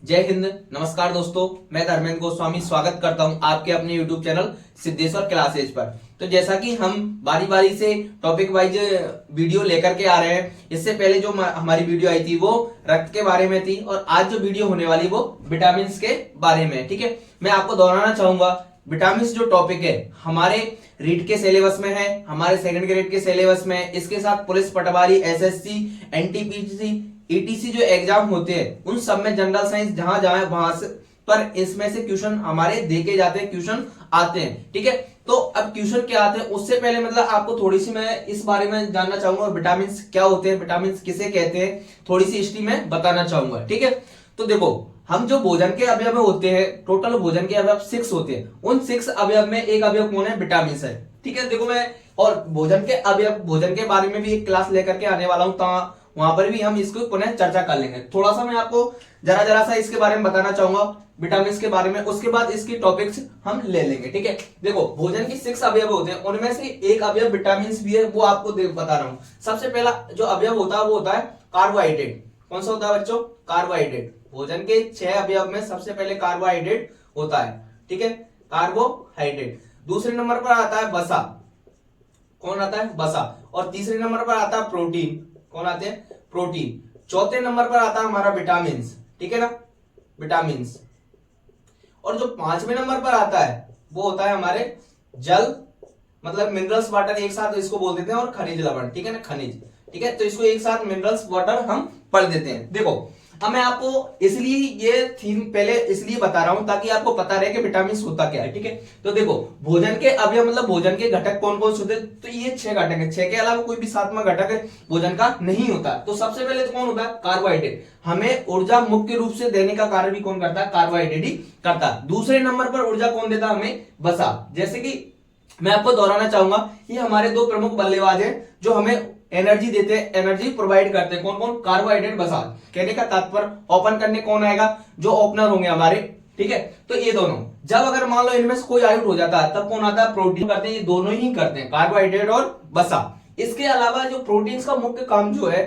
जय हिंद। नमस्कार दोस्तों, मैं धर्मेंद्र गोस्वामी स्वागत करता हूं आपके अपने यूट्यूब चैनल सिद्धेश्वर क्लासेज पर। तो जैसा कि हम बारी बारी से टॉपिक वाइज वीडियो लेकर के आ रहे हैं, इससे पहले जो हमारी वीडियो आई थी वो रक्त के बारे में थी और आज जो वीडियो होने वाली वो विटामिन के बारे में है। ठीक है, मैं आपको दोहराना चाहूंगा, विटामिन जो टॉपिक है हमारे रीट के सिलेबस में है, हमारे सेकंड ग्रेड के सिलेबस में है। इसके साथ पुलिस पटवारी, एसएससी, एनटीपीसी, ईटीसी जो एग्जाम होते हैं उन सब में जनरल साइंस जहां जहां वहां से पर इसमें से क्वेश्चन हमारे देखे जाते हैं, क्वेश्चन आते हैं। ठीक है, तो अब क्वेश्चन क्या आते हैं उससे पहले मतलब आपको थोड़ी सी मैं इस बारे में जानना चाहूंगा, विटामिन क्या होते हैं, विटामिन किसे कहते हैं, थोड़ी सी हिस्ट्री में बताना चाहूंगा। ठीक है, तो देखो हम जो भोजन के अवयव होते हैं, टोटल भोजन के अवयव 6 होते हैं। उन 6 अवयव में एक अवयव कौन है? विटामिन है। ठीक है, देखो मैं और भोजन के अवयव, भोजन के बारे में भी एक क्लास लेकर के आने वाला हूं, वहां पर भी हम इसको पुनः चर्चा कर लेंगे। थोड़ा सा मैं आपको जरा सा इसके बारे में बताना चाहूंगा, विटामिन के बारे में, उसके बाद इसकी टॉपिक्स हम ले लेंगे। ठीक है, देखो भोजन की 6 अवयव होते हैं, उनमें से एक अवयव विटामिन भी है, वो आपको बता रहा हूं। सबसे पहला जो अवयव होता है वो होता है कार्बोहाइड्रेट। कौन सा होता है बच्चों? कार्बोहाइड्रेट। भोजन के 6 अवयव में सबसे पहले कार्बोहाइड्रेट होता है। ठीक है, कार्बोहाइड्रेट। दूसरे नंबर पर आता है वसा। कौन आता है? वसा। और तीसरे नंबर पर आता है प्रोटीन। कौन आते हैं? प्रोटीन। चौथे नंबर पर आता है हमारा विटामिन। ठीक है ना, विटामिन। और जो 5वें नंबर पर आता है वो होता है हमारे जल, मतलब मिनरल्स वाटर, एक साथ इसको बोल देते हैं, और खनिज लवण। ठीक है ना, खनिज। ठीक है, तो इसको एक साथ मिनरल्स वाटर हम पढ़ देते हैं। देखो अब मैं आपको इसलिए ये थीम पहले इसलिए बता रहा हूं ताकि आपको पता रहे कि विटामिन होता क्या है। ठीक है, तो देखो भोजन के अवयव मतलब भोजन के घटक कौन कौन से होते हैं, तो ये 6 घटक है। 6 के अलावा कोई भी 7वां घटक भोजन का नहीं होता। तो सबसे पहले तो कौन होता है? कार्बोहाइड्रेट। हमें ऊर्जा मुख्य रूप से देने का कार्य भी कौन करता है? कार्बोहाइड्रेट ही करता है। दूसरे नंबर पर ऊर्जा कौन देता है हमें? वसा। जैसे कि मैं आपको दोहराना चाहूंगा, ये हमारे 2 प्रमुख बल्लेबाज हैं जो हमें एनर्जी देते हैं, एनर्जी प्रोवाइड करते हैं। कौन कौन? कार्बोहाइड्रेट, वसा। कहने का तात्पर्य ओपन करने कौन आएगा? जो ओपनर होंगे हमारे। ठीक है, तो ये दोनों, जब अगर मान लो इनमें से कोई आउट हो जाता है तब कौन आता है? प्रोटीन करते हैं। ये दोनों ही करते हैं, कार्बोहाइड्रेट और वसा। इसके अलावा जो प्रोटीन का मुख्य काम जो है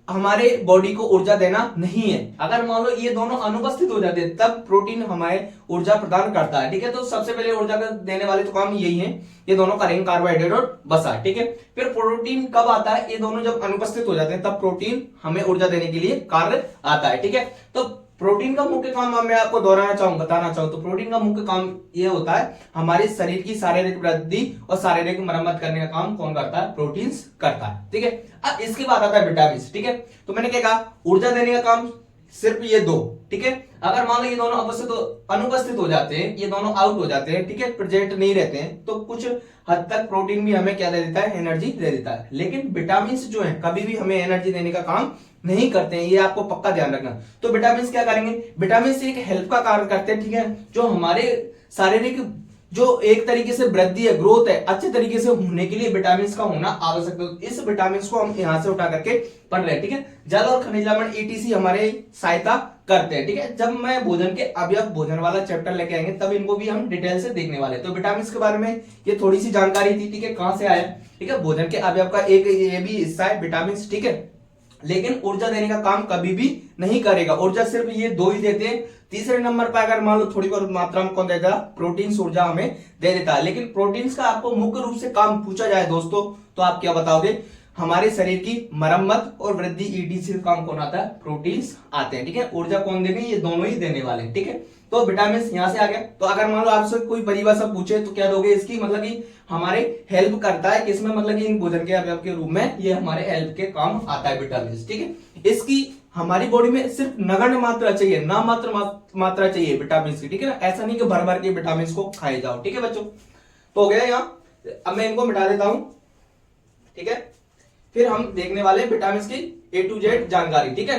हमारे बॉडी को ऊर्जा देना नहीं है। अगर मान लो ये दोनों अनुपस्थित हो जाते हैं तब प्रोटीन हमें ऊर्जा प्रदान करता है। ठीक है, तो सबसे पहले ऊर्जा देने वाले तो काम यही है, ये दोनों करेंगे, कार्बोहाइड्रेट और वसा। ठीक है, फिर प्रोटीन कब आता है? ये दोनों जब अनुपस्थित हो जाते हैं तब प्रोटीन हमें ऊर्जा देने के लिए कार्य आता है। ठीक है, तो प्रोटीन का मुख्य काम मैं आपको बताना चाहूं तो प्रोटीन का मुख्य काम यह होता है, हमारे शरीर की शारीरिक वृद्धि और शारीरिक मरम्मत करने का काम कौन करता है? प्रोटीन करता है। ठीक है, अब इसके बाद आता है विटामिन। ठीक है, तो मैंने क्या कहा? ऊर्जा देने का काम सिर्फ ये 2। ठीक है, अगर मान लो ये दोनों अनुपस्थित हो जाते हैं, ये दोनों आउट हो जाते हैं, ठीक है, प्रेजेंट नहीं रहते हैं, तो कुछ हद तक प्रोटीन भी हमें क्या दे देता है? एनर्जी दे देता है। लेकिन विटामिन जो है कभी भी हमें एनर्जी देने का काम नहीं करते हैं, ये आपको पक्का ध्यान रखना। तो विटामिन क्या करेंगे? विटामिन एक हेल्प का कार्य करते हैं। ठीक है, जो हमारे शारीरिक जो एक तरीके से वृद्धि है, ग्रोथ है, अच्छे तरीके से होने के लिए विटामिन का होना आवश्यक है। इस विटामिन को हम यहां से उठा करके पढ़ रहे हैं। ठीक है, जल और खनिज लवण ईटीसी हमारे सहायता करते हैं। ठीक है, जब मैं भोजन के अवयव, भोजन वाला चैप्टर लेके आएंगे तब इनको भी हम डिटेल से देखने वाले हैं। तो विटामिन के बारे में ये थोड़ी सी जानकारी थी। ठीक है, कहां से आया? ठीक है, भोजन के अवयव का एक ये भी हिस्सा है विटामिन। ठीक है, लेकिन ऊर्जा देने का काम कभी भी नहीं करेगा। ऊर्जा सिर्फ ये 2 ही देते हैं। तीसरे नंबर पर अगर मान लो थोड़ी बहुत मात्रा में कौन देता है? प्रोटीन ऊर्जा हमें दे देता है। लेकिन प्रोटीन का आपको मुख्य रूप से काम पूछा जाए दोस्तों तो आप क्या बताओगे? हमारे शरीर की मरम्मत और वृद्धि ईटीसी का काम कौन आता है? प्रोटीन्स आते हैं। ठीक है, ऊर्जा कौन देंगे? ये दोनों ही देने वाले हैं। ठीक है, तो विटामिन यहां से आ गया। तो अगर मान लो आपसे कोई परिभाषा पूछे तो क्या दोगे इसकी? मतलब कि हमारे हेल्प करता है किसमें? मतलब कि इन भोजन के अवयव के रूप में ये हमारे हेल्प के काम आता है विटामिन। ठीक है, इसकी हमारी बॉडी में सिर्फ नगण्य मात्रा चाहिए, ना मात्रा चाहिए विटामिन की। ठीक है ना, ऐसा नहीं कि भर भर के विटामिन को खाए जाओ। ठीक है बच्चों, तो हो गया यहाँ। अब मैं इनको मिटा देता हूं। ठीक है, फिर हम देखने वाले विटामिन की A to Z जानकारी। ठीक है,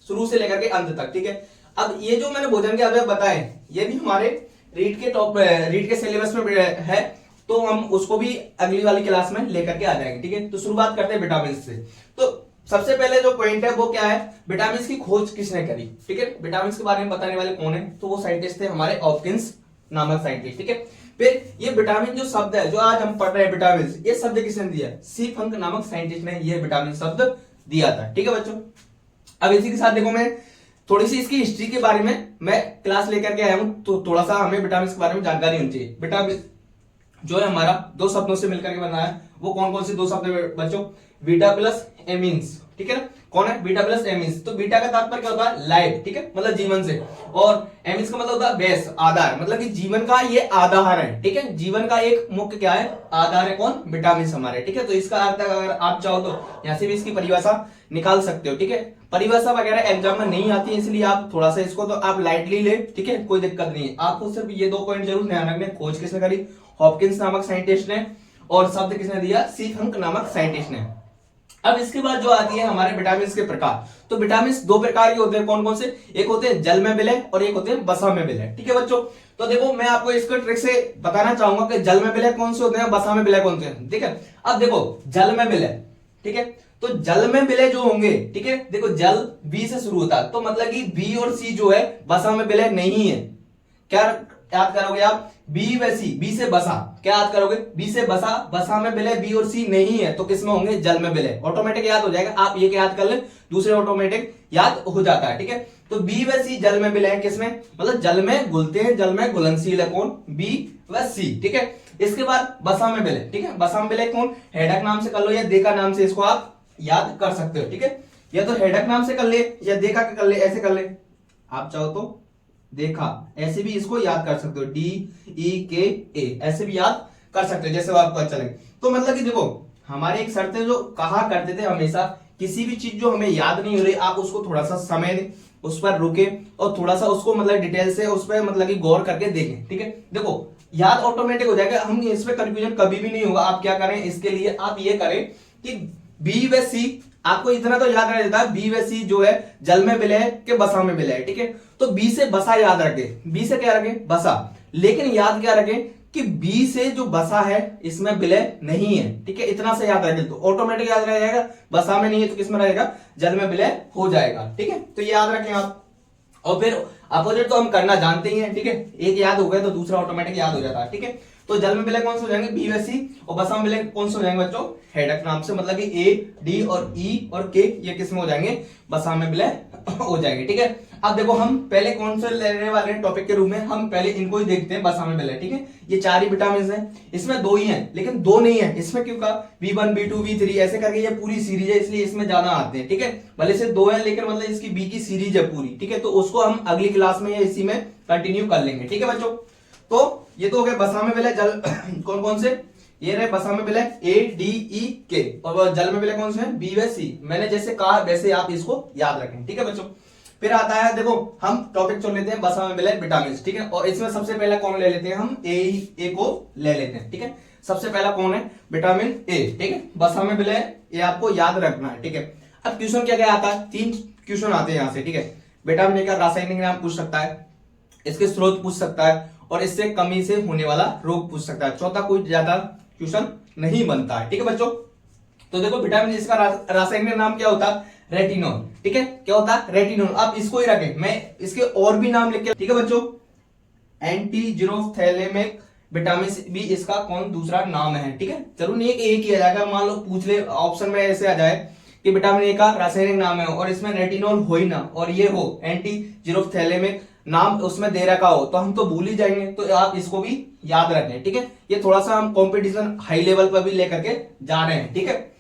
शुरू से लेकर के अंत तक। ठीक है, अब ये जो मैंने भोजन के अवयव बताए ये भी हमारे रीट के सिलेबस में है, तो हम उसको भी अगली वाली क्लास में लेकर के आ जाएंगे। ठीक है, तो शुरुआत करते हैं विटामिन से। तो सबसे पहले जो पॉइंट है वो क्या है? विटामिन की खोज किसने करी? ठीक है, विटामिन के बारे में बताने वाले कौन है? तो वो साइंटिस्ट थे हमारे हॉपकिंस नामक साइंटिस्ट। ठीक है, फिर ये विटामिन जो शब्द है जो आज हम पढ़ रहे हैं विटामिन, ये शब्द किसने दिया? सी फंक नामक साइंटिस्ट ने ये विटामिन शब्द दिया था। ठीक है बच्चों, अब इसी के साथ देखो मैं थोड़ी सी इसकी हिस्ट्री के बारे में मैं क्लास लेकर के आया हूं, तो थोड़ा सा हमें विटामिन के बारे में जानकारी होनी चाहिए। विटामिन जो है हमारा दो शब्दों से मिलकर के बना है, वो कौन कौन से दो शब्द है बच्चों? बीटा प्लस एमीन्स, ठीक है ना। कौन है? Beta plus amines. तो बीटा का तात्पर्य क्या होता है? लाइफ, ठीक है, मतलब जीवन से, और एमीन्स का मतलब होता है बेस, आधार, मतलब कि जीवन का ये आधार है, ठीक है। जीवन का एक मुख्य क्या है? आधार है कौन? विटामिन हमारे, ठीक है। तो इसका अर्थ अगर आप चाहो तो यहाँ से भी इसकी परिभाषा निकाल सकते हो, ठीक है। परिभाषा वगैरह एग्जाम में नहीं आती है, इसलिए आप थोड़ा सा इसको तो आप लाइटली ले, ठीक है, कोई दिक्कत नहीं है। आपको सिर्फ ये दो पॉइंट जरूर ध्यान रखने, खोज किसने करी? हॉपकिंस नामक साइंटिस्ट ने, और शब्द किसने दिया? सी हंक नामक साइंटिस्ट ने। अब इसके बाद जो आती है हमारे विटामिन के प्रकार, तो विटामिन दो प्रकार के होते हैं, कौन कौन से? एक होते हैं जल में विलय और एक होते हैं वसा में विलय, ठीक है बच्चों। तो देखो मैं आपको इसको ट्रिक से बताना चाहूंगा कि जल में विलय कौन से होते हैं, वसा में विलय कौन से हैं, ठीक है। अब देखो जल में विलय, ठीक है, तो जल में विलय जो होंगे, ठीक है, देखो जल बी से शुरू होता है, तो मतलब कि बी और सी जो है वसा में विलय नहीं है। क्या याद करोगे आप? बी व सी, बी से बसा, क्या याद करोगे? बी से बसा, बसा में विलय बी और सी नहीं है, तो किसमें होंगे? जल में विलय। ऑटोमेटिक याद हो जाएगा, आप ये याद कर ले, दूसरे ऑटोमेटिक याद हो जाता है, ठीक है। तो बी व सी जल में विलय है, किसमें? मतलब जल में घुलते हैं, जल में घुलनशील है, कौन? बी व सी, ठीक है। इसके बाद बसा में विलय, ठीक है, बसा में विलय कौन? हेडक नाम से कर लो या देखा नाम से इसको आप याद कर सकते हो, ठीक है। या तो हेडक नाम से कर ले या देखा के कर ले, ऐसे कर ले, आप चाहो तो देखा, ऐसे भी इसको याद कर सकते हो, DEKA, ऐसे भी याद कर सकते हो, जैसे वो आपको अच्छा लगे। तो मतलब कि देखो हमारे एक सर थे जो कहा करते थे हमेशा, किसी भी चीज जो हमें याद नहीं हो रही, आप उसको थोड़ा सा समय दें, उस पर रुके और थोड़ा सा उसको मतलब डिटेल से उस पर मतलब कि गौर करके देखें, ठीक है। देखो याद ऑटोमेटिक हो जाएगा, हम इसमें कंफ्यूजन कभी भी नहीं होगा। आप क्या करें इसके लिए? आप ये करें कि बी व सी, आपको इतना तो याद रह जाता है, बी व सी जो है जल में विलय के बसा में विलय है, ठीक है। तो बी से बसा याद रखे, बी से क्या रखे? बसा, लेकिन याद क्या रखे कि बी से जो बसा है इसमें विलय नहीं है, ठीक है, इतना से याद रखे, तो ऑटोमेटिक याद रह जाएगा। बसा में नहीं है तो किसमें रहेगा? जल में विलय हो जाएगा, ठीक है। तो ये याद रखें आप। और फिर अपोजिट तो हम करना जानते ही हैं, ठीक है, एक याद हो गया तो दूसरा ऑटोमेटिक याद हो जाता है, ठीक है। तो जल में विलय कौन से हो जाएंगे? बी व सी, और बसा में विलय कौन से हो जाएंगे बच्चों? हेडक नाम से, मतलब कि ए, डी और ई और के, ये किस में हो जाएंगे? बसा में विलय हो जाएंगे, ठीक है। अब देखो हम पहले कौन से लेने वाले हैं टॉपिक के रूप में, हम पहले इनको ही देखते हैं, बसा में विलय, ठीक है। ये चार ही विटामिन हैं, इसमें दो ही हैं, लेकिन दो नहीं है, इसमें क्यों कहा? B1 B2 B3 ऐसे करके ये पूरी सीरीज है, इसलिए इसमें ज्यादा आते हैं, ठीक है। भले से दो है लेकिन मतलब इसकी बी की सीरीज है पूरी, ठीक है। तो उसको हम अगली क्लास में या इसी में कंटिन्यू कर लेंगे, ठीक है बच्चों। तो ये तो हो गया बसा में विलय जल कौन कौन से? ये रहे बसा में विलय ADEK, और जल में विलय कौन से हैं? बी व सी। मैंने जैसे कहा वैसे आप इसको याद रखें, ठीक है बच्चों। फिर आता है, देखो हम टॉपिक चुन लेते हैं बसा में विलय विटामिन, ठीक है। और इसमें सबसे पहला कौन ले लेते हैं? हम ए को ले लेते हैं, ठीक है। सबसे पहला कौन है? विटामिन ए, ठीक है। बसा में विलय ये आपको याद रखना है, ठीक है। अब क्वेश्चन क्या क्या आता है? 3 क्वेश्चन आते हैं यहाँ से, ठीक है। विटामिन ए का रासायनिक नाम पूछ सकता है, इसके स्रोत पूछ सकता है, और इससे कमी से होने वाला रोग पूछ सकता है। चौथा कोई ज्यादा क्वेश्चन नहीं बनता है, ठीक है बच्चों। तो देखो विटामिन इसका रासायनिक नाम क्या होता है? रेटिनॉल, ठीक है। क्या होता है? रेटिनॉल। आप इसको ही रखें, मैं इसके और भी नाम लिख के, ठीक है बच्चों। एंटीजीरोफ्थैलेमिक विटामिन बी इसका कौन दूसरा नाम है, ठीक है। जरूर नहीं है कि एक ही आ जाएगा, मान लो पूछ ले ऑप्शन में ऐसे आ जाए कि विटामिन ए का रासायनिक नाम है और इसमें रेटिनॉल हो ही ना, और ये हो एंटीजीरोफ्थैलेमिक नाम उसमें दे रखा हो, तो हम तो भूल ही जाएंगे। तो आप इसको भी याद रखें, ठीक है। ये थोड़ा सा हम कंपटीशन हाई लेवल पर भी लेकर के जा रहे हैं, ठीक है।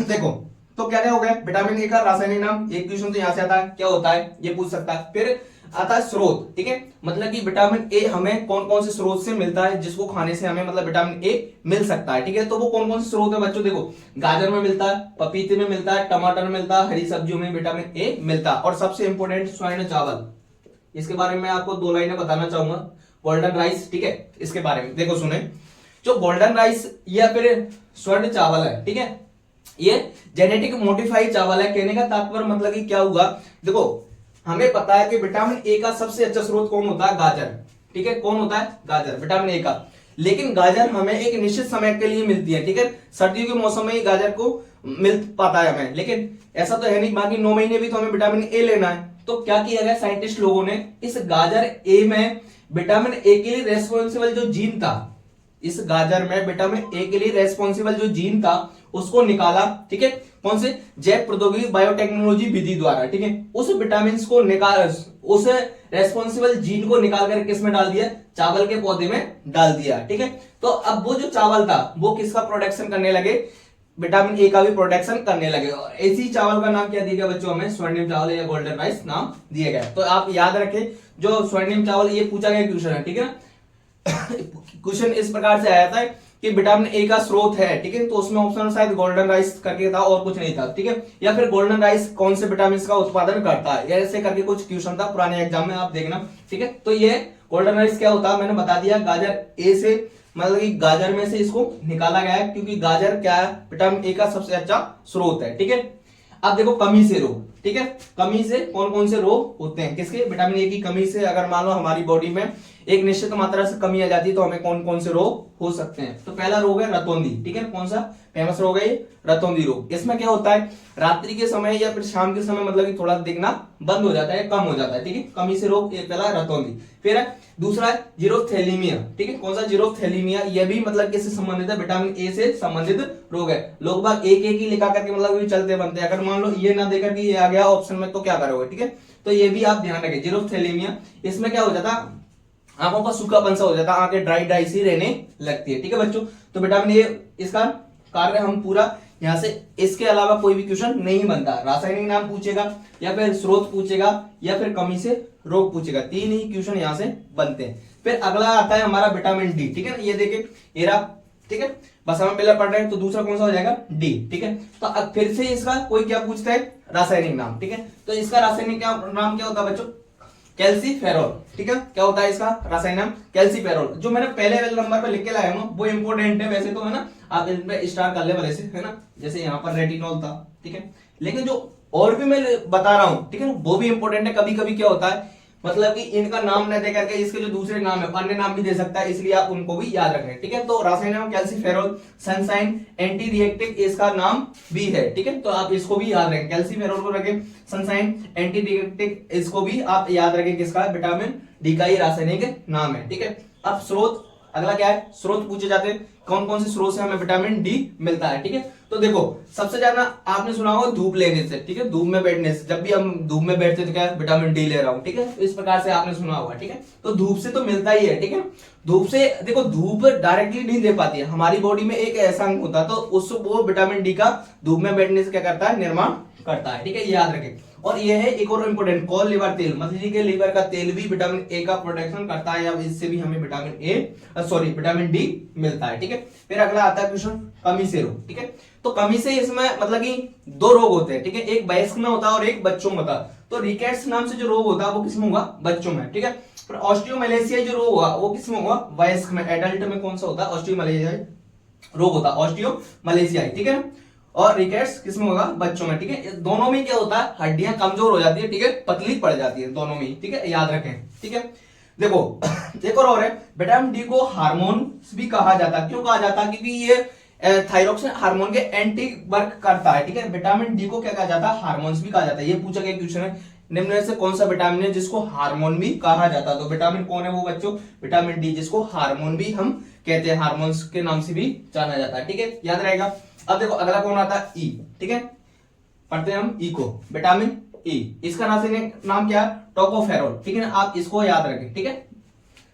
देखो तो क्या क्या हो गया? विटामिन ए का रासायनिक नाम, एक क्वेश्चन तो यहां से आता है, क्या होता है ये पूछ सकता है। फिर आता है स्रोत, ठीक है, मतलब कि विटामिन ए हमें कौन कौन से स्रोत से मिलता है, जिसको खाने से हमें मतलब विटामिन ए मिल सकता है, ठीक है। तो वो कौन कौन से स्रोत है बच्चों? देखो गाजर में मिलता है, पपीते में मिलता है, टमाटर में मिलता है, हरी सब्जियों में विटामिन ए मिलता है, और सबसे इंपॉर्टेंट स्वर्ण चावल, इसके बारे में आपको 2 लाइनें बताना चाहूंगा। गोल्डन राइस, ठीक है, इसके बारे में देखो सुने, जो गोल्डन राइस या फिर स्वर्ण चावल है, ठीक है, ये जेनेटिक मॉडिफाइड चावल है। कहने का तात्पर्य मतलब कि क्या हुआ? देखो हमें पता है कि विटामिन ए का सबसे अच्छा स्रोत कौन होता है? गाजर, ठीक है। कौन होता है? गाजर, विटामिन ए का। लेकिन गाजर हमें एक निश्चित समय के लिए मिलती है, ठीक है। सर्दियों के मौसम में ही गाजर को मिल पाता है हमें, लेकिन ऐसा तो है नहीं, बाकी 9 महीने भी तो हमें विटामिन ए लेना है। तो क्या किया गया साइंटिस्ट लोगों ने, इस गाजर ए में विटामिन ए के लिए रेस्पॉन्सिबल जो जीन था, इस गाजर में विटामिन ए के लिए रेस्पॉन्सिबल जो जीन था उसको निकाला, ठीक है। कौन से जैव प्रौद्योगिकी बायोटेक्नोलॉजी विधि द्वारा, ठीक है। उस विटामिन को निकाल, उस रेस्पॉन्सिबल जीन को निकाल कर किस में डाल दिया, चावल के पौधे में डाल दिया, ठीक है। तो अब वो जो चावल था वो किसका प्रोडक्शन करने लगे, विटामिन ए का भी प्रोडक्शन करने लगे। और इसी चावल का नाम क्या दिया गया बच्चों, हमें स्वर्णिम चावल या गोल्डन राइस नाम दिया गया। तो आप याद रखें जो स्वर्णिम चावल, ये पूछा गया क्वेश्चन है, ठीक है ना। क्वेश्चन इस प्रकार से आया था कि विटामिन ए का स्रोत है, ठीक है, तो उसमें ऑप्शन शायद गोल्डन राइस करके था और कुछ नहीं था, ठीक है। या फिर गोल्डन राइस कौन से विटामिन का उत्पादन करता है, ऐसे करके कुछ क्वेश्चन था पुराने एग्जाम में, आप देखना, ठीक है। तो ये गोल्डन राइस क्या होता है, मैंने बता दिया, गाजर ए से, मतलब कि गाजर में से इसको निकाला गया है, क्योंकि गाजर क्या है, विटामिन ए का सबसे अच्छा स्रोत है, ठीक है। अब देखो कमी से रोग, ठीक है, कमी से कौन कौन से रोग होते हैं, किसके, विटामिन ए की कमी से। अगर मान लो हमारी बॉडी में एक निश्चित मात्रा से कमी आ जाती है तो हमें कौन कौन से रोग हो सकते हैं। तो पहला रोग है रतौंधी, ठीक है, कौन सा फेमस रोग है ये, रतौंधी रोग। इसमें क्या होता है, रात्रि के समय या फिर शाम के समय मतलब कि थोड़ा दिखना बंद हो जाता है, कम हो जाता है, ठीक है, कमी से रोग, ये पहला रतौंधी। फिर है दूसरा है जीरोथैलेमिया, ठीक है, कौन सा, जीरोथैलेमिया, ये भी मतलब किससे संबंधित है, विटामिन ए से संबंधित रोग है। लोग बाग एक एक ही लिखा करके मतलब चलते बनते हैं, अगर मान लो ये ना देकर के ये आ गया ऑप्शन में तो क्या करोगे, ठीक है। तो ये भी आप ध्यान रखें, जीरोथैलेमिया, इसमें क्या हो जाता, आंखों का सूखापन सा हो जाता है, आंखें ड्राई ड्राई सी रहने लगती है, ठीक है बच्चों। तो विटामिन ए, इसका कार्य हम पूरा यहाँ से, इसके अलावा कोई भी क्वेश्चन नहीं बनता, रासायनिक नाम पूछेगा या फिर स्रोत पूछेगा या फिर कमी से रोग पूछेगा, तीन ही क्वेश्चन यहाँ से बनते हैं। फिर अगला आता है हमारा विटामिन डी, ठीक है ना, ये देखिए एरा, ठीक है, बस हम पहले पढ़ रहे हैं, तो दूसरा कौन सा हो जाएगा, डी, ठीक है। तो अब फिर से इसका कोई क्या पूछता है, रासायनिक नाम, ठीक है। तो इसका रासायनिक नाम क्या होता है बच्चों, कैल्सीफेरॉल, ठीक है, क्या होता है इसका रासायनिक नाम, कैल्सीफेरॉल। जो मैंने पहले वाले नंबर पे लिख के लाया हूँ वो इंपोर्टेंट है वैसे तो, है ना, आप इसमें स्टार कर ले भले से, है ना, जैसे यहाँ पर रेटिनॉल था, ठीक है। लेकिन जो और भी मैं बता रहा हूँ, ठीक है, वो भी इंपोर्टेंट है। कभी कभी क्या होता है, मतलब कि इनका नाम न दे करके इसके जो दूसरे नाम है अन्य नाम भी दे सकता है, इसलिए आप उनको भी याद रखें, ठीक है। तो रासायनिक नाम कैल्सीफेरॉल, सनसाइन एंटी रिएक्टिव इसका नाम भी है, ठीक है, तो आप इसको भी याद रखें, कैल्सीफेरॉल को रखें, सनसाइन एंटी रिएक्टिव इसको भी आप याद रखें, किसका, विटामिन डी का ही रासायनिक नाम है, ठीक है। अब स्रोत, अगला क्या है, स्रोत पूछे जाते हैं, कौन कौन से स्रोत से हमें विटामिन डी मिलता है, ठीक है। तो देखो सबसे ज्यादा आपने सुना होगा धूप लेने से, ठीक है, धूप में बैठने से, जब भी हम धूप में बैठते तो क्या है, विटामिन डी ले रहा हूं, ठीक है, तो इस प्रकार से आपने सुना होगा, ठीक है। तो धूप से तो मिलता ही है, ठीक है। धूप से देखो, धूप डायरेक्टली नहीं दे पाती है, हमारी बॉडी में एक ऐसा अंग होता है तो उस वो विटामिन डी का धूप में बैठने से क्या करता है, निर्माण करता है, ठीक है, याद रखें। और ये है एक और इंपोर्टेंट, कॉल लिवर तेल, मछली के लिवर का तेल भी विटामिन ए का प्रोडक्शन करता है, अब इससे भी हमें विटामिन डी मिलता है, ठीक है। फिर अगला आता है क्वेश्चन, कमी से रोग, ठीक है। तो कमी से इसमें मतलब कि दो रोग होते हैं, ठीक है, एक वयस्क में होता है और एक बच्चों में होता है। तो रिकेट्स नाम से जो रोग होता है वो किसमें होगा, बच्चों में, ठीक है। फिर ऑस्टियोमैलेशिया जो रोग होगा वो किसमें होगा, वयस्क में। एडल्ट में कौन सा होता है, ऑस्टियोमैलेशिया रोग होता है, ऑस्टियोमैलेशिया, ठीक है। और रिकेट्स किसमें होगा, बच्चों में, ठीक है। दोनों में क्या होता है, हड्डियां कमजोर हो जाती है, ठीक है, पतली पड़ जाती है दोनों में, ठीक है, याद रखें, ठीक है। देखो एक और है, विटामिन डी को हार्मोन भी कहा जाता है, क्यों कहा जाता है, क्योंकि ये थायरोक्सिन हार्मोन के एंटी वर्क करता है, ठीक है। विटामिन डी को क्या कहा जाता है, हार्मोन्स भी कहा जाता है। ये पूछा गया क्वेश्चन है, निम्न में से कौन सा विटामिन है जिसको हार्मोन भी कहा जाता है। तो विटामिन कौन है वो बच्चों, विटामिन डी, जिसको हार्मोन भी हम कहते हैं, हार्मोन्स के नाम से भी जाना जाता है, ठीक है, याद रहेगा। अब देखो अगला कौन आता है, ई, ठीक है, पढ़ते हैं हम ई को, विटामिन ई, इसका रासायनिक नाम क्या है, टोकोफेरोल, ठीक है ना, आप इसको याद रखें, ठीक है,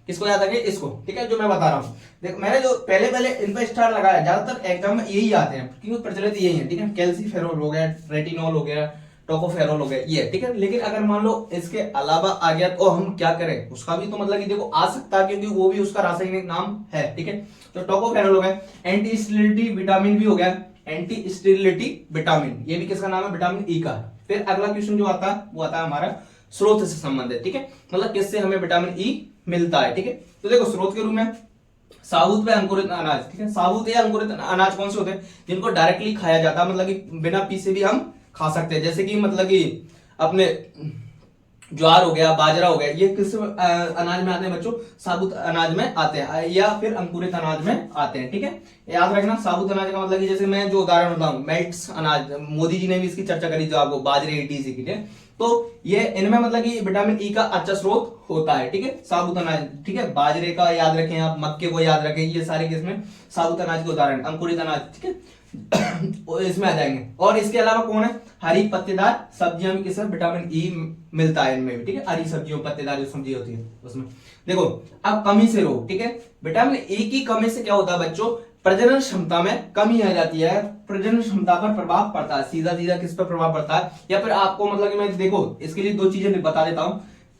किसको याद रखें, इसको, ठीक है, जो मैं बता रहा हूँ। देखो मैंने जो पहले इन पर स्टार लगाया, ज्यादातर एग्जाम में यही आते हैं क्योंकि प्रचलित यही है, ठीक है, कैल्सीफेरोल हो गया, रेटिनॉल हो गया, टोकोफेरोल हो गया, ये, ठीक है। लेकिन अगर मान लो इसके अलावा आ गया तो हम क्या करें, उसका भी तो मतलब कि देखो आ सकता है, क्योंकि वो भी उसका रासायनिक नाम है, ठीक है। तो टोकोफेरोल हो गया, एंटी स्टेरिलिटी विटामिन भी हो गया, एंटी स्टेरिलिटी विटामिन, ये भी किसका नाम है, विटामिन ई का। फिर अगला क्वेश्चन जो आता है वो आता है हमारा स्रोत से संबंधित, ठीक है, मतलब किससे हमें विटामिन ई मिलता है, ठीक है। तो देखो स्रोत के रूप में साबुत व अंकुरित अनाज, ठीक है, साबुत या अंकुरित अनाज कौन से होते हैं, जिनको डायरेक्टली खाया जाता है, मतलब कि बिना पीसे भी हम खा सकते हैं, जैसे कि मतलब कि अपने ज्वार हो गया, बाजरा हो गया, ये किस अनाज में आते हैं बच्चों, साबुत अनाज में आते हैं या फिर अंकुरित अनाज में आते हैं, ठीक है। याद रखना साबुत अनाज का मतलब कि जैसे मैं जो उदाहरण बताऊं, मेल्ट्स अनाज, मोदी जी ने भी इसकी चर्चा करी थी आपको, बाजरे ईटीसी की, तो ये इनमें मतलब कि विटामिन ई का अच्छा स्रोत होता है, ठीक है, साबुत अनाज, ठीक है, बाजरे का याद रखें आप, मक्के को याद रखें, ये सारे किसमें, साबुत अनाज के उदाहरण, अंकुरित अनाज, ठीक है। इसमें आ जाएंगे। और इसके अलावा कौन है, हरी पत्तेदार सब्जियां भी, किसमें विटामिन ई मिलता है इनमें भी, ठीक है, हरी सब्जियों पत्तेदार जो सब्जी होती है उसमें। देखो अब कमी से रोग, ठीक है, विटामिन ई की कमी से क्या होता है बच्चों, प्रजनन क्षमता में कमी आ जाती है, प्रजनन क्षमता पर प्रभाव पड़ता है, सीधा सीधा किस पर प्रभाव पड़ता है, या फिर आपको मतलब कि मैं देखो इसके लिए दो चीजें बता देता हूं।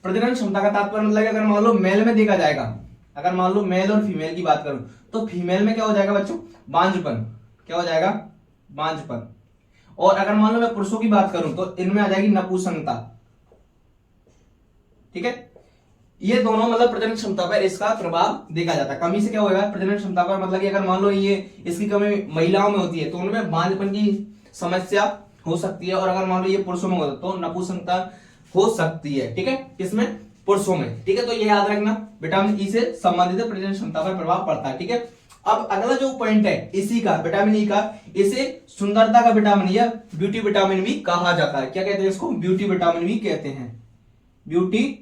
प्रजनन क्षमता का तात्पर्य मतलब अगर मान लो मेल में देखा जाएगा, अगर मान लो मेल और फीमेल की बात करूं तो फीमेल में क्या हो जाएगा बच्चों, बांझपन, क्या हो जाएगा, बांझपन। और अगर मान लो मैं पुरुषों की बात करूं तो इनमें आ जाएगी नपुंसकता, ठीक है। ये दोनों मतलब प्रजनन क्षमता पर इसका प्रभाव देखा जाता है। कमी से क्या होगा प्रजनन क्षमता पर, मतलब कि अगर मान लो ये इसकी कमी महिलाओं में होती है तो उनमें बांझपन की समस्या हो सकती है, और अगर मान लो ये पुरुषों में होता है तो नपुंसकता हो सकती है, ठीक है, किसमें, पुरुषों में, ठीक है। तो ये याद रखना विटामिन ई से संबंधित प्रजनन क्षमता पर प्रभाव पड़ता है, ठीक है। अब अगला जो पॉइंट है इसी का, विटामिन ई का, इसे सुंदरता का विटामिन या ब्यूटी विटामिन भी कहा जाता है। क्या कहते हैं इसको, ब्यूटी विटामिन भी कहते हैं, ब्यूटी,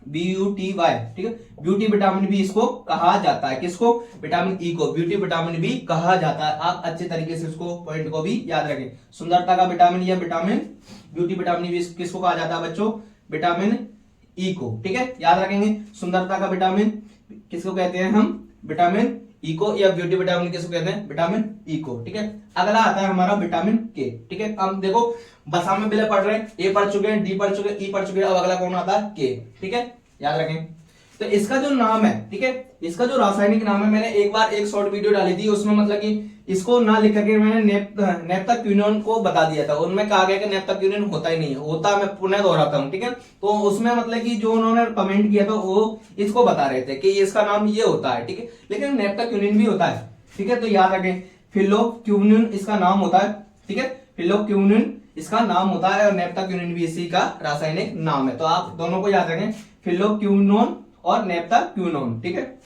BUTY, ठीक है, ब्यूटी विटामिन भी इसको कहा जाता है, किसको, विटामिन ई को ब्यूटी विटामिन भी कहा जाता है। आप अच्छे तरीके से इसको पॉइंट को भी याद रखें, सुंदरता का विटामिन या विटामिन ब्यूटी विटामिन भी किसको कहा जाता है बच्चों, विटामिन ई को, ठीक है, याद रखेंगे। सुंदरता का विटामिन किसको कहते हैं हम, विटामिन ई को, या ब्यूटी विटामिन किसको कहते हैं, विटामिन ई को, ठीक है। अगला आता है हमारा विटामिन के, ठीक है। अब देखो बसा में बिले पढ़ रहे हैं, ए पढ़ चुके हैं, डी पढ़ चुके हैं, ई पढ़ चुके हैं, अब अगला कौन आता है, के, ठीक है, याद रखें। तो इसका जो नाम है, ठीक है, इसका जो रासायनिक नाम है, मैंने एक बार एक शॉर्ट वीडियो डाली थी उसमें मतलब कि इसको ना लिख करके मैंने नेप्थाक्विनोन को बता दिया था, उनमें कहा गया कि नेप्थाक्विनोन होता ही नहीं होता, मैं पुनः दोहराता हूं, ठीक है। तो उसमें मतलब कि जो उन्होंने कमेंट किया था वो इसको बता रहे थे कि इसका नाम ये होता है, ठीक है, लेकिन नेप्थाक्विनोन भी होता है, ठीक है। तो याद रखें फिलोक्विनोन इसका नाम होता है, ठीक है, फिलोक्विनोन इसका नाम होता है, और नेप्थाक्विनोन भी इसी का रासायनिक नाम है। तो आप दोनों को याद रखें, फिलोक्विनोन और नेप्थाक्विनोन, ठीक है।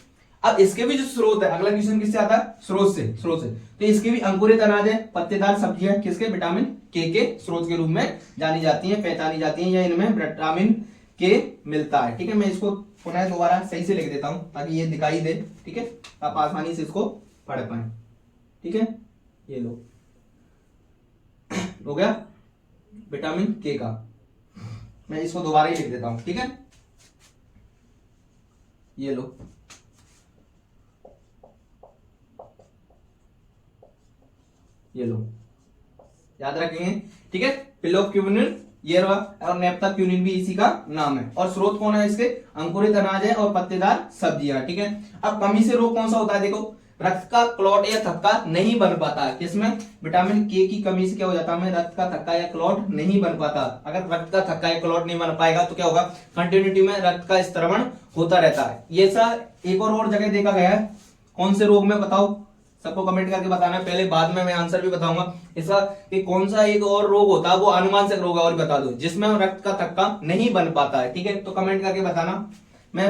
अब इसके भी जो स्रोत है, अगला क्वेश्चन किससे आता है, स्रोत से, स्रोत से। तो इसके भी अंकुरित अनाज है, पत्तेदार सब्जियां किसके, विटामिन के स्रोत के रूप में जानी जाती हैं, पहचानी जाती हैं, या इनमें विटामिन के मिलता है, ठीक है। मैं इसको पुनः दोबारा सही से लिख देता हूं ताकि ये दिखाई दे, ठीक है, आप आसानी से इसको पढ़ पाए, ठीक है। ये लो हो गया विटामिन के का, मैं इसको दोबारा ही लिख देता हूं, ठीक है, ये लो, ये लो, याद रखेंगे, ठीक है। फिलोक्विनोन ये रहा, और नेप्थाक्विनोन भी इसी का नाम है, और स्रोत कौन है इसके, अंकुरित अनाज है और पत्तेदार सब्जियां, ठीक है। अब कमी से रोग कौन सा होता है, देखो रक्त का क्लॉट या थक्का नहीं बन पाता है, किसमें, विटामिन के की कमी से क्या हो जाता है, हमें रक्त का थक्का या क्लॉट नहीं बन पाता। अगर रक्त का थक्का या क्लॉट नहीं बन पाएगा तो क्या होगा, कंटिन्यूटी में रक्त का स्त्रवण होता रहता है। ये सा एक और जगह देखा गया है, कौन से रोग में बताओ, सबको कमेंट करके बताना है, पहले बाद में मैं आंसर भी बताऊंगा इसका कि कौन सा एक और रोग होता है, वो अनुवांशिक रोग है, और बता दो जिसमें रक्त का थक्का नहीं बन पाता है, ठीक है। तो कमेंट करके बताना, मैं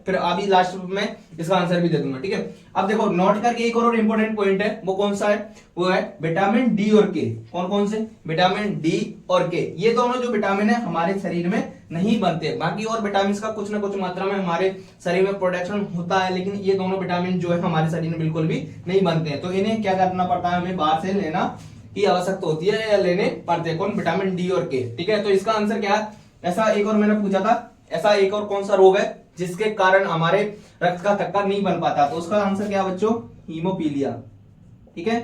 फिर अभी लास्ट में इसका आंसर भी दे दूंगा, ठीक है। अब देखो नोट करके एक और इंपॉर्टेंट पॉइंट है, वो कौन सा है, वो है विटामिन डी और के। कौन कौन से, विटामिन डी और के, ये दोनों जो विटामिन है हमारे शरीर में नहीं बनते, बाकी और विटामिन का कुछ ना कुछ मात्रा में हमारे शरीर में प्रोडक्शन होता है, लेकिन ये दोनों विटामिन जो है हमारे शरीर में बिल्कुल भी नहीं बनते हैं। तो इन्हें क्या करना पड़ता है, हमें बाहर से लेना की आवश्यकता होती है, या लेने पड़ते हैं, कौन, विटामिन डी और के, ठीक है। तो इसका आंसर क्या है, ऐसा एक और मैंने पूछा था, ऐसा एक और कौन सा रोग है जिसके कारण हमारे रक्त का थक्का नहीं बन पाता, तो उसका आंसर क्या बच्चों, हीमोफीलिया, ठीक है,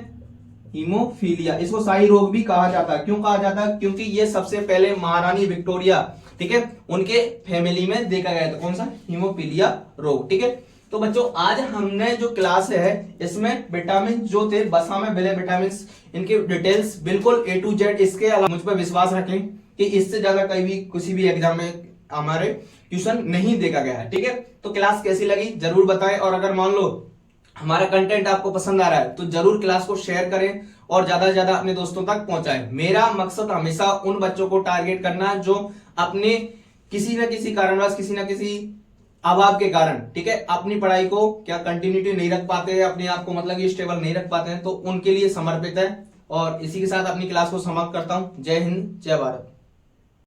हीमोफीलिया। इसको शाही रोग भी कहा जाता है, क्यों कहा जाता है, क्योंकि ये सबसे पहले महारानी विक्टोरिया, ठीक है, उनके फैमिली में देखा गया था, कौन सा, हीमोफीलिया रोग, ठीक है। तो बच्चों आज हमने जो क्लास है इसमें विटामिन जो थे बसा में मिले विटामिन, इनके डिटेल्स बिल्कुल A to Z, इसके अलावा मुझ पर विश्वास रखें कि इससे ज्यादा कहीं भी किसी भी एग्जाम में हमारे ट्यूशन नहीं देखा गया है, ठीक है। तो क्लास कैसी लगी जरूर बताएं, और अगर मान लो हमारा कंटेंट आपको पसंद आ रहा है तो जरूर क्लास को शेयर करें और ज्यादा से ज्यादा अपने दोस्तों तक पहुंचाएं। मेरा मकसद हमेशा उन बच्चों को टारगेट करना जो अपने किसी न किसी कारणवश, किसी न किसी अभाव के कारण, ठीक है, अपनी पढ़ाई को क्या कंटिन्यूटी नहीं रख पाते हैं, अपने आप को मतलब कि स्टेबल नहीं रख पाते हैं, तो उनके लिए समर्पित है। और इसी के साथ अपनी क्लास को समाप्त करता हूं। जय हिंद, जय भारत।